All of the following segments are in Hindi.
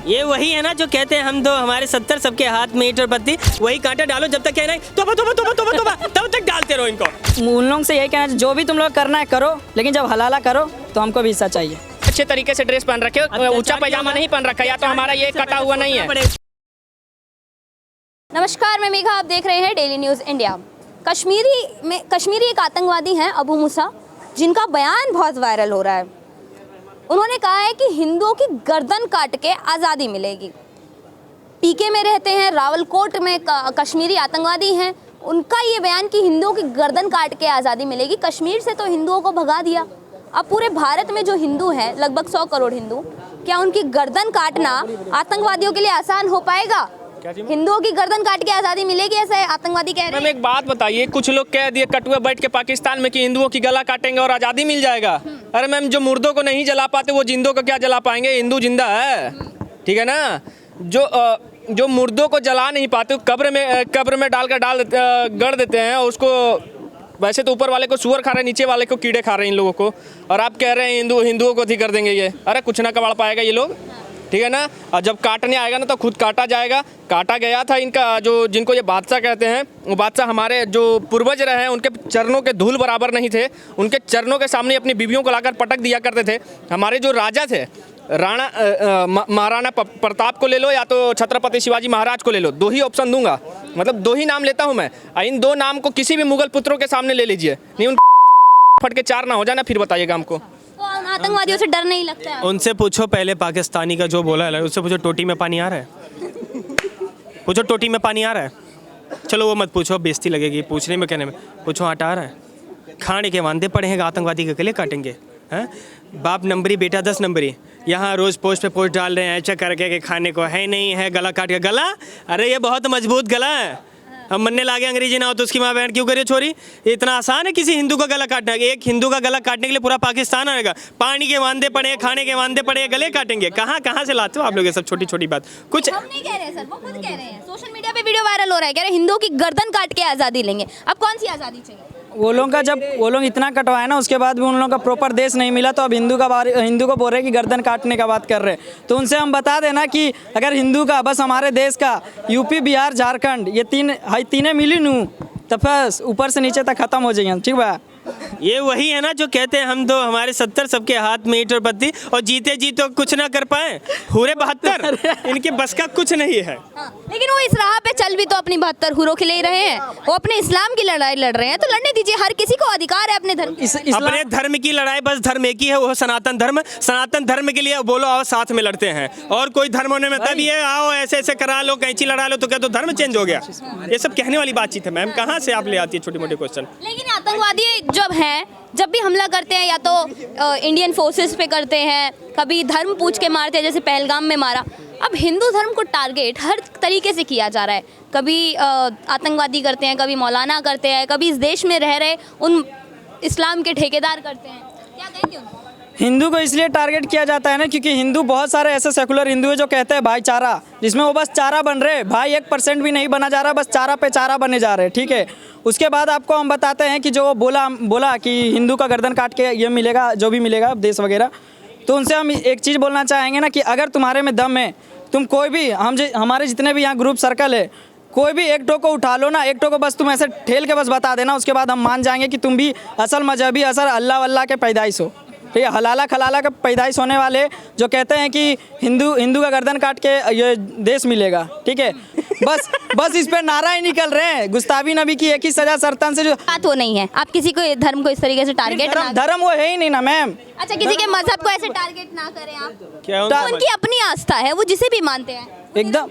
ये वही है ना जो कहते हैं हम दो हमारे 70 सबके हाथ में ईंट और बत्ती, वही कांटा डालो जब तक कहना है तोबा तोबा तोबा तोबा तोबा तब तक डालते रहो इनको। उन लोगों से यही कहना है जो भी तुम लोग करना है करो, लेकिन जब हलाला करो तो हमको भी हिस्सा चाहिए। अच्छे तरीके से ड्रेस पहन रखे हो, ऊंचा पैजामा नहीं पहन रखा, या तो हमारा ये कटा हुआ नहीं है। नमस्कार, मैं मेघा, आप देख रहे हैं डेली न्यूज़ इंडिया। कश्मीरी एक आतंकवादी हैं अबू मूसा, जिनका बयान बहुत वायरल हो रहा है। उन्होंने कहा है कि हिंदुओं की गर्दन काट के आज़ादी मिलेगी। पीके में रहते हैं, रावलकोट में कश्मीरी आतंकवादी हैं। उनका ये बयान कि हिंदुओं की गर्दन काट के आज़ादी मिलेगी। कश्मीर से तो हिंदुओं को भगा दिया, अब पूरे भारत में जो हिंदू हैं, लगभग 100 करोड़ हिंदू, क्या उनकी गर्दन काटना आतंकवादियों के लिए आसान हो पाएगा? हिंदुओं की गर्दन काट के आज़ादी मिलेगी, ऐसा आतंकवादी कह रहे हैं। मैम एक बात बताइए, कुछ लोग कह दिए कटुआ बैठ के पाकिस्तान में कि हिंदुओं की गला काटेंगे और आज़ादी मिल जाएगा। अरे मैम, जो मुर्दों को नहीं जला पाते वो जिंदों को क्या जला पाएंगे? हिंदू जिंदा है, ठीक है ना। जो मुर्दों को जला नहीं पाते कब्र में डालकर गड़ देते हैं उसको। वैसे तो ऊपर वाले को सूअर खा रहे हैं, नीचे वाले को कीड़े खा रहे हैं इन लोगों को, और आप कह रहे हैं हिंदुओं को अथी कर देंगे ये। अरे कुछ ना कबाड़ पाएगा ये लोग, ठीक है ना। और जब काटने आएगा ना तो खुद काटा जाएगा। काटा गया था इनका, जो जिनको ये बादशाह कहते हैं, वो बादशाह हमारे जो पूर्वज रहे हैं उनके चरणों के धूल बराबर नहीं थे। उनके चरणों के सामने अपनी बीवियों को लाकर पटक दिया करते थे। हमारे जो राजा थे, महाराणा प्रताप को ले लो या तो छत्रपति शिवाजी महाराज को ले लो, दो ही ऑप्शन दूंगा, मतलब दो ही नाम लेता हूँ मैं। इन दो नाम को किसी भी मुगल पुत्रों के सामने ले लीजिए, नहीं उन फट के चार ना हो जाना, फिर बताइएगा हमको। तो आतंकवादियों से डर नहीं लगता है? उनसे पूछो पहले पाकिस्तानी का जो बोला है, उससे पूछो टोटी में पानी आ रहा है, पूछो टोटी में पानी आ रहा है। चलो वो मत पूछो, बेइज्जती लगेगी पूछने में, कहने में। पूछो आटा आ रहा है? खाने के वांदे पड़े हैं, आतंकवादी के गले काटेंगे हैं? बाप नंबरी बेटा 10 नंबरी, यहाँ रोज़ पोस्ट पे पोस्ट डाल रहे हैं ऐसा करके कि खाने को है नहीं है, गला काट के। गला, अरे ये बहुत मजबूत गला है। हम मरने लागे अंग्रेजी ना हो तो उसकी माँ बहन क्यों करे छोरी? इतना आसान है किसी हिंदू का गला काटना? एक हिंदू का गला काटने के लिए पूरा पाकिस्तान आएगा। पानी के वांदे पड़े, खाने के वांदे पड़े, गले काटेंगे। कहाँ से लाते हो आप लोग ये सब छोटी छोटी बात? कुछ हम नहीं कह रहे सर, वो खुद कह रहे हैं। सोशल मीडिया पे वीडियो वायरल हो रहा है, कह रहे हैं हिंदुओं की गर्दन काट के आज़ादी लेंगे। अब कौन सी आज़ादी चाहिए? वो लोग का जब वो लोग इतना कटवाए ना, उसके बाद भी उन लोगों का प्रॉपर देश नहीं मिला, तो अब हिंदू को बोल रहे कि गर्दन काटने का बात कर रहे हैं। तो उनसे हम बता देना कि अगर हिंदू का बस हमारे देश का यूपी, बिहार, झारखंड, ये तीनों मिली नू तो बस ऊपर से नीचे तक खत्म हो जाएंगे, ठीक बा। ये वही है ना जो कहते हैं हम दो हमारे 70 सबके हाथ में ईंट और बत्ती, और जीते जी तो कुछ ना कर पाए। हुरे 72 इनके बस का कुछ नहीं है। लेकिन वो इस राह पे चल भी तो अपनी 72 हुरों के लिए रहे हैं। वो अपने इस्लाम की लड़ाई लड़ रहे हैं, तो लड़ने दीजिए। हर किसी को अधिकार है अपने धर्म, अपने धर्म की लड़ाई। बस धर्म एक ही है, वो सनातन धर्म। सनातन धर्म के लिए बोलो आओ साथ में लड़ते हैं, और कोई धर्म होने में तब ये आओ ऐसे ऐसे करा लो, कैंची लड़ा लो तो क्या तो धर्म चेंज हो गया? ये सब कहने वाली बातचीत है मैम, कहाँ से आप ले आती है छोटे मोटे क्वेश्चन। लेकिन आतंकवादी जब हैं, जब भी हमला करते हैं या तो इंडियन फोर्सेस पे करते हैं, कभी धर्म पूछ के मारते हैं, जैसे पहलगाम में मारा। अब हिंदू धर्म को टारगेट हर तरीके से किया जा रहा है। कभी आतंकवादी करते हैं, कभी मौलाना करते हैं, कभी इस देश में रह रहे उन इस्लाम के ठेकेदार करते हैं। क्या कहेंगे उनको? हिंदू को इसलिए टारगेट किया जाता है ना, क्योंकि हिंदू बहुत सारे ऐसे सेकुलर हिंदू है जो कहते हैं भाईचारा, जिसमें वो बस चारा बन रहे। भाई 1% भी नहीं बना जा रहा, बस चारा पे चारा बने जा रहे, ठीक है। उसके बाद आपको हम बताते हैं कि जो बोला कि हिंदू का गर्दन काट के ये मिलेगा, जो भी मिलेगा देश वगैरह। तो उनसे हम एक चीज़ बोलना चाहेंगे ना कि अगर तुम्हारे में दम है, तुम कोई भी हमारे जितने भी यहाँ ग्रुप सर्कल है, कोई भी एक टो को उठा लो ना, एक टो को बस तुम ऐसे ठेल के बस बता देना, उसके बाद हम मान जाएंगे कि तुम भी असल मजहबी, असल अल्लाह वल्लाह के पैदाइश हो। ठीक है, हलाला खलाला का पैदाइश होने वाले जो कहते हैं कि हिंदू का गर्दन काट के ये देश मिलेगा, ठीक है। बस इस पे नारा ही निकल रहे हैं। गुस्तावी नबी की एक ही सजा सरतन से, जो बात वो नहीं है। आप किसी को धर्म को इस तरीके से टारगेट धर्म वो है ही नहीं ना मैम। अच्छा, किसी के मजहब को ऐसे टारगेट ना करें आप। क्या उनकी अपनी आस्था है, वो जिसे भी मानते हैं। एकदम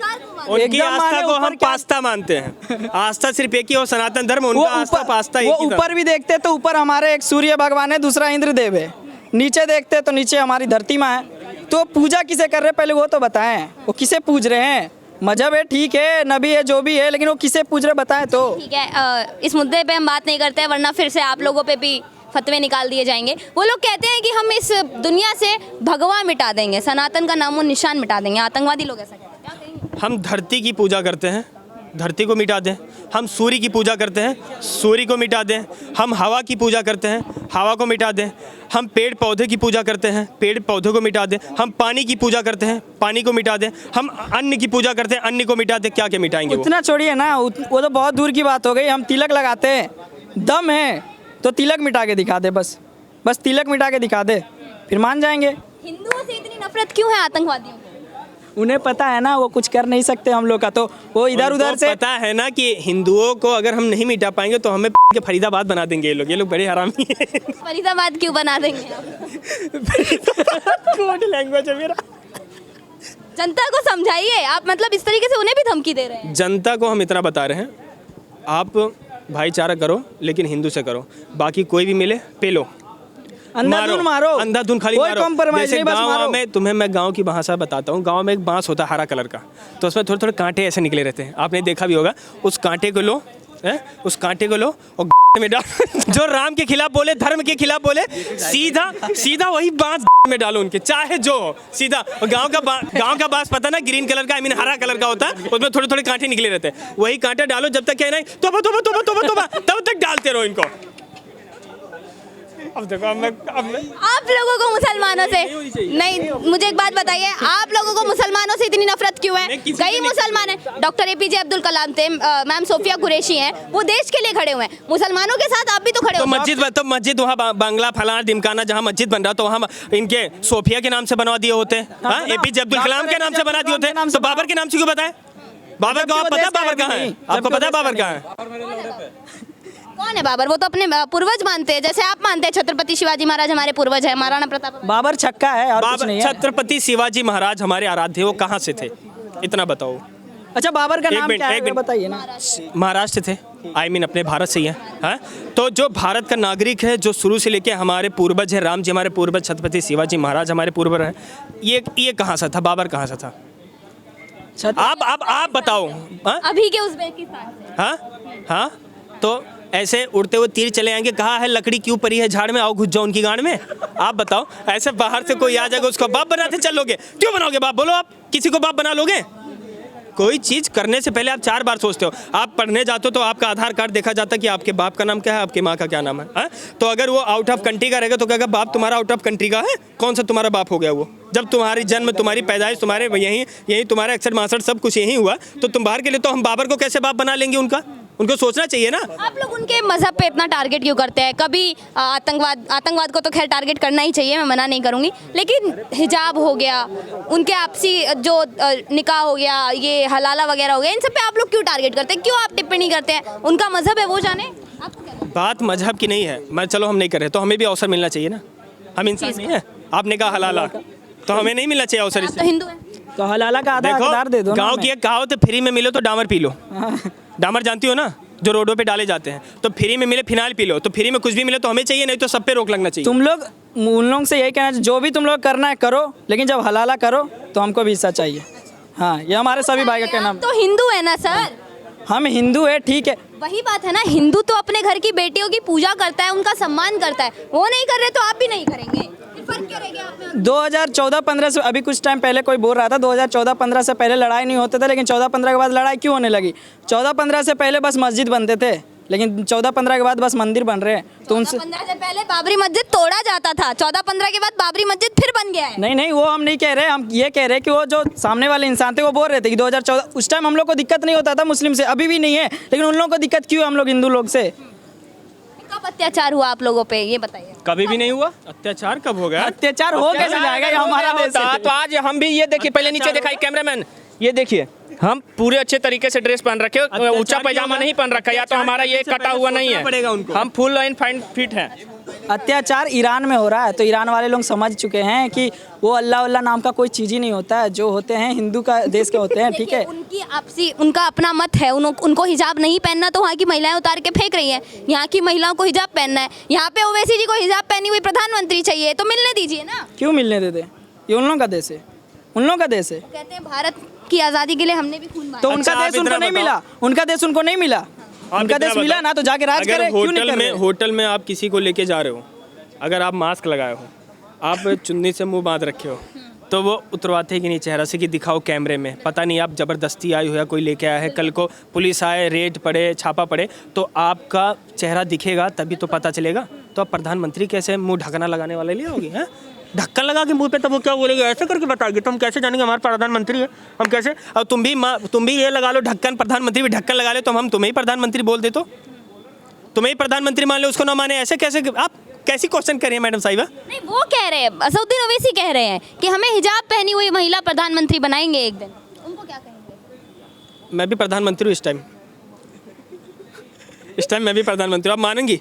उनकी आस्था को हम पास्ता मानते हैं। आस्था सिर्फ एक ही हो, सनातन धर्म, उनका आस्था पास्ता एक ही। ऊपर भी देखते तो ऊपर हमारे एक सूर्य भगवान है, दूसरा इंद्रदेव है। नीचे देखते तो नीचे हमारी धरती माँ है। तो पूजा किसे कर रहे हैं पहले वो तो बताएं, वो किसे पूज रहे हैं? मजहब है, ठीक है, नबी है, जो भी है, लेकिन वो किसे पूज रहे बताएं तो। ठीक है, इस मुद्दे पे हम बात नहीं करते हैं, वरना फिर से आप लोगों पे भी फतवे निकाल दिए जाएंगे। वो लोग कहते हैं कि हम इस दुनिया से भगवा मिटा देंगे, सनातन का नामो निशान मिटा देंगे। आतंकवादी लोग ऐसा कहते हैं, क्या कहेंगे? हम धरती की पूजा करते हैं, धरती को मिटा दें, हम सूर्य की पूजा करते हैं, सूर्य को मिटा दें, हम हवा की पूजा करते हैं, हवा को मिटा दें, हम पेड़ पौधे की पूजा करते हैं, पेड़ पौधों को मिटा दें, हम पानी की पूजा करते हैं, पानी को मिटा दें, हम अन्न की पूजा करते हैं, अन्न को मिटा दें, क्या क्या मिटाएंगे वो? उतना छोड़िए ना, वो तो बहुत दूर की बात हो गई। हम तिलक लगाते हैं, दम है तो तिलक मिटा के दिखा दे, बस तिलक मिटा के दिखा दे, फिर मान जाएंगे। हिंदुओं से इतनी नफरत क्यों है आतंकवादियों को? उन्हें पता है ना वो कुछ कर नहीं सकते हम लोग का, तो वो इधर उधर उनको से पता है ना कि हिंदुओं को अगर हम नहीं मिटा पाएंगे तो हमें के फरीदाबाद बना देंगे ये लोग बड़े हरामी हैं। फरीदाबाद क्यों बना देंगे आप? कोड लैंग्वेज है मेरा। जनता को समझाइए आप, मतलब इस तरीके से उन्हें भी धमकी दे रहे हैं। जनता को हम इतना बता रहे हैं, आप भाईचारा करो लेकिन हिंदू से करो, बाकी कोई भी मिले पे लो, अंधाधुन मारो, अंधाधुन खाली कोई मारो। कॉम्प्रोमाइज जैसे नहीं, बस मारो। गाँव में तुम्हें मैं गांव की भाषा बताता हूँ, गांव में एक बांस होता है हरा कलर का, तो उसमें थोड़े थोड़े कांटे ऐसे निकले रहते हैं, आपने देखा भी होगा। उस कांटे को लो, उस कांटे को लो और में डाल जो राम के खिलाफ बोले, धर्म के खिलाफ बोले, सीधा सीधा वही बांस में डालो उनके, चाहे जो सीधा। गांव का बांस पता ना ग्रीन कलर का, आई मीन हरा कलर का होता है, उसमें थोड़े थोड़े कांटे निकले रहते हैं, वही कांटे डालो, जब तक क्या नहीं तोबा तोबा तोबा तोबा तोबा तब तक डालते रहो इनको। अब देखो अब मैं आप लोगों को मुसलमानों से नहीं, मुझे एक बात बताइए, आप लोगों को मुसलमानों से इतनी नफरत क्यों है? कई मुसलमान हैं, डॉक्टर APJ अब्दुल कलाम थे, मैम सोफिया कुरैशी हैं, वो देश के लिए खड़े हुए हैं। मुसलमानों के साथ आप भी तो खड़े हो। तो मस्जिद वहाँ बांग्ला फलाना दिमकाना जहाँ मस्जिद बन रहा, तो वहाँ इनके सोफिया के नाम से बनवा दिए होते हैं, APJ अब्दुल कलाम के नाम से बना दिए होते हैं, तो बाबर के नाम से क्यों बताए? बाबर का पता है बाबर कहाँ है? आपको पता है बाबर कहाँ है? कौन है बाबर? वो तो अपने पूर्वज मानते हैं, जैसे आप मानते हैं छत्रपति शिवाजी महाराज हमारे पूर्वज है, महाराणा प्रताप। बाबर छक्का है और कुछ नहीं है। छत्रपति शिवाजी महाराज हमारे आराध्य, वो कहाँ से थे इतना बताओ। अच्छा बाबर का एक नाम मिनट, क्या है एक वो मिनट। बताइए ना। महाराष्ट्र थे, आई मीन अपने भारत से ही है? तो जो भारत का नागरिक है, जो शुरू से लेके हमारे पूर्वज है, राम जी हमारे पूर्वज, छत्रपति शिवाजी महाराज हमारे पूर्वज हैं, ये कहाँ से था? बाबर कहाँ से था? आप बताओ। अभी के उज़्बेकिस्तान से। हाँ, तो ऐसे उड़ते हुए तीर चले आएंगे, कहा है लकड़ी क्यों पड़ी है झाड़ में, आओ घुस जाओ उनकी गांड में। आप बताओ, ऐसे बाहर से कोई आ जाएगा उसको बाप बनाते चलोगे? क्यों बनाओगे बाप? बोलो, आप किसी को बाप बना लोगे? कोई चीज़ करने से पहले आप 4 बार सोचते हो। आप पढ़ने जाते हो तो आपका आधार कार्ड देखा जाता है कि आपके बाप का नाम क्या है, आपकी माँ का क्या नाम है? तो अगर वो आउट ऑफ कंट्री का रहेगा तो कहेगा बाप तुम्हारा आउट ऑफ कंट्री का है, कौन सा तुम्हारा बाप हो गया वो? जब तुम्हारी जन्म, तुम्हारी पैदाइश, तुम्हारे यही तुम्हारा 61-62 सब कुछ यही हुआ, तो तुम बाहर के लिए, तो हम बाबर को कैसे बाप बना लेंगे उनका? उनको सोचना चाहिए ना। आप लोग उनके मजहब पे इतना टारगेट क्यों करते हैं? कभी आतंकवाद को तो खैर टारगेट करना ही चाहिए, मैं मना नहीं करूंगी, लेकिन हिजाब हो गया, उनके आपसी जो निकाह हो गया, ये हलाला वगैरह हो गया, इन सब पे आप लोग क्यों टारगेट करते हैं? क्यों आप टिप्पणी करते हैं? उनका मजहब है, वो जाने। आपको क्या लगता है? बात मजहब की नहीं है, मैं चलो हम नहीं कर रहे, तो हमें भी अवसर मिलना चाहिए ना, हम इंसान नहीं है। आपने कहा हलाला, तो हमें नहीं मिलना चाहिए अवसर? आप तो हिंदू हैं। तो हलाला का आधा हकदार दे दो ना। गाँव की एक कहावत है, फ्री में मिलो तो डामर पी लो। डामर जानती हो ना, जो रोडों पे डाले जाते हैं, तो फ्री में मिले फिनाइल पी लो, तो फ्री में कुछ भी मिले तो हमें चाहिए, नहीं तो सब पे रोक लगना चाहिए। तुम लोग उन लोगों से यही कहना चाहिए, जो भी तुम लोग करना है करो, लेकिन जब हलाला करो तो हमको भी हिस्सा चाहिए। हाँ, ये हमारे सभी भाई का कहना। आप तो हिंदू है ना सर? हम हिंदू है, ठीक है। वही बात है ना, हिंदू तो अपने घर की बेटियों की पूजा करता है, उनका सम्मान करता है, वो नहीं कर रहे तो आप भी नहीं करेंगे, फिर फर्क क्या रह गया आप में? 2014-15 से, अभी कुछ टाइम पहले कोई बोल रहा था 2014-15 से पहले लड़ाई नहीं होते थे, लेकिन 14-15 के बाद लड़ाई क्यों होने लगी? 14-15 से पहले बस मस्जिद बनते थे, लेकिन 14-15 के बाद बस मंदिर बन रहे हैं, तो उनसे 14-15 से पहले बाबरी मस्जिद तोड़ा जाता था, 14-15 के बाद बाबरी मस्जिद फिर बन गया है। नहीं, वो हम नहीं कह रहे, हम ये कह रहे कि वो जो सामने वाले इंसान थे वो बोल रहे थे कि 2014 उस टाइम हम लोग को दिक्कत नहीं होता था मुस्लिम से, अभी भी नहीं है, लेकिन उन लोगों को दिक्कत क्यों है हम लोग हिंदू लोग से? कब अत्याचार हुआ आप लोगों पे, ये बताइए। कभी भी नहीं हुआ। अत्याचार कब हो गया? अत्याचार हो कैसे जाएगा? ये हमारा देश है। तो आज हम भी ये देखिए, पहले नीचे दिखाई कैमरामैन, ये देखिए, हम पूरे अच्छे तरीके से ड्रेस पहन रखे, ऊंचा पैजामा नहीं पहन रखा, या तो हमारा ये कटा हुआ नहीं है, हम फुल एंड फाइन फिट हैं। अत्याचार ईरान में हो रहा है, तो ईरान वाले लोग समझ चुके हैं कि वो अल्लाह नाम का कोई चीज़ ही नहीं होता है, जो होते हैं हिंदू का देश के होते हैं, ठीक है। उनकी आपसी, उनका अपना मत है, उनको हिजाब नहीं पहनना, तो वहाँ की महिलाएं उतार के फेंक रही हैं, यहाँ की महिलाओं को हिजाब पहनना है। यहाँ पे ओवैसी जी को हिजाब पहनी हुई प्रधानमंत्री चाहिए, तो मिलने दीजिए ना। क्यों मिलने देते? ये उन लोगों का देश है, उन लोगों का देश है। कहते हैं भारत की आज़ादी के लिए हमने भी खून बहाया। तो उनका देश उनको नहीं मिला, उनका देश उनको नहीं मिला, उनका देश मिला ना, तो जाके राज करे, क्यों नहीं कर रहे? होटल में आप किसी को लेके जा रहे हो, अगर आप मास्क लगाए हो, आप चुन्नी से मुंह बांध रखे हो, तो वो उतरवाते कि नहीं चेहरा से कि दिखाओ कैमरे में, पता नहीं आप ज़बरदस्ती आई हो या कोई लेके आया है, कल को पुलिस आए, रेड पड़े, छापा पड़े तो आपका चेहरा दिखेगा तभी तो पता चलेगा। तो आप प्रधानमंत्री कैसे मुंह ढकना लगाने वाले लिए होगी हैं? ढक्कन लगा के मुंह पे, तब वो क्या बोलेंगे, ऐसे करके बताएंगे तो हम कैसे जानेंगे हमारा प्रधानमंत्री है, हम कैसे? और तुम भी ये लगा लो ढक्कन, प्रधानमंत्री भी ढक्कन लगा ले तो हम तुम्हें ही प्रधानमंत्री बोल दे, तो तुम्हें ही प्रधानमंत्री मान लो, उसको ना माने, ऐसे कैसे? आप कैसी क्वेश्चन करिए मैडम साहिबा? नहीं, वो कह रहे हैं, असदुद्दीन ओवैसी कह रहे हैं कि हमें हिजाब पहनी हुई महिला प्रधानमंत्री बनाएंगे एक दिन, उनको क्या कहेंगे? मैं भी प्रधानमंत्री हूँ इस टाइम, इस टाइम मैं भी प्रधानमंत्री हूँ, आप मानेंगी?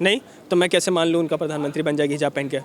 नहीं तो मैं कैसे मान लूँ उनका प्रधानमंत्री बन जाएगी हिजाब पहन के?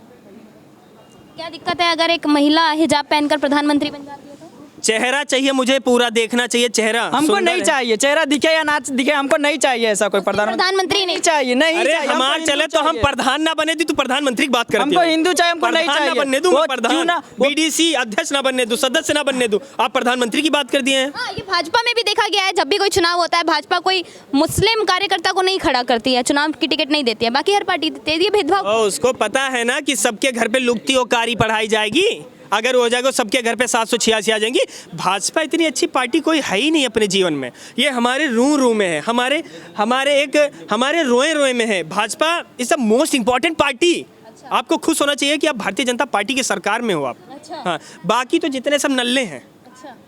क्या दिक्कत है अगर एक महिला हिजाब पहनकर प्रधानमंत्री बन जाती है तो? चेहरा चाहिए मुझे, पूरा देखना चाहिए चेहरा। हमको सुंदर नहीं है। चाहिए, चेहरा दिखे या ना दिखे, हमको नहीं चाहिए ऐसा कोई प्रधानमंत्री नहीं चाहिए। नहीं अरे चाहिए, हमको हमारे हिंदू चले तो हम चाहिए। प्रधान ना बने, तू प्रधानमंत्री की बात करती हमको है। हिंदू चाहिए, हमको नहीं प्रधान ना चाहिए। बनने दूं, वो मैं क्यों प्रधान ना- वो- बीडीसी अध्यक्ष ना बनने दूं, सदस्य ना बनने दूं, आप प्रधानमंत्री की बात कर दिए हैं। हाँ, ये भाजपा में भी देखा गया है, जब भी कोई चुनाव होता है भाजपा कोई मुस्लिम कार्यकर्ता को नहीं खड़ा करती है, चुनाव की टिकट नहीं देती है, बाकी हर पार्टी देती है। ये भेदभाव और उसको पता है ना कि सबके घर पे लुकती और कारी पढ़ाई जाएगी, अगर हो जाएगा सबके घर पे 786 आ जाएंगी। भाजपा इतनी अच्छी पार्टी कोई है ही नहीं अपने जीवन में, ये हमारे रू में है, हमारे रोए में है। Bhajpa is the most important party. आपको खुश होना चाहिए कि आप भारतीय जनता पार्टी की सरकार में हो आप। अच्छा। हाँ, बाकी तो जितने सब नल्ले हैं,